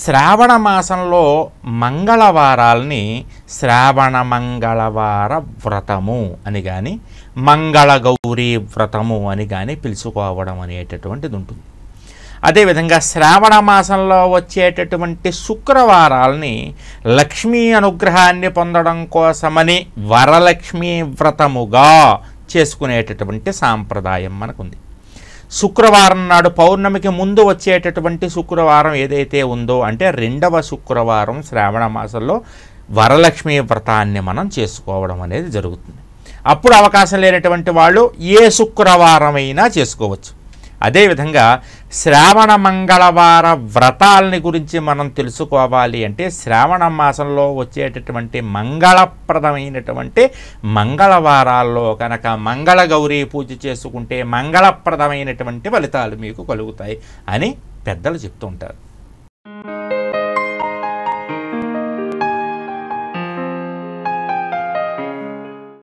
శ్రావణ మాసంలో మంగళవారాల్ని శ్రావణ మంగళవార వ్రతము అని కానీ మంగళ గౌరీ వ్రతము అని కానీ పిలుచుకోవడం అనేటటువంటిది ఉంటుంది. అదేవిధంగా శ్రావణ మాసంలో వచ్చేటటువంటి శుక్రవారాల్ని లక్ష్మీ అనుగ్రహాన్ని పొందడం కోసమని వరలక్ష్మీ వ్రతముగా చేసుకునేటటువంటి సాంప్రదాయం మనకుంది. శుక్రవారం నాడు పౌర్ణమికి ముందు వచ్చేటటువంటి శుక్రవారం ఏదైతే ఉందో అంటే రెండవ శుక్రవారం శ్రావణ మాసంలో వరలక్ష్మీ వ్రతాన్ని మనం చేసుకోవడం అనేది జరుగుతుంది. అప్పుడు అవకాశం లేనటువంటి వాళ్ళు ఏ శుక్రవారమైనా చేసుకోవచ్చు. అదేవిధంగా శ్రావణ మంగళవార వ్రతాలని గురించి మనం తెలుసుకోవాలి అంటే శ్రావణ మాసంలో వచ్చేటటువంటి మంగళప్రదమైనటువంటి మంగళవారాల్లో కనుక మంగళ గౌరీ పూజ చేసుకుంటే మంగళప్రదమైనటువంటి ఫలితాలు మీకు కలుగుతాయి అని పెద్దలు చెప్తూ ఉంటారు.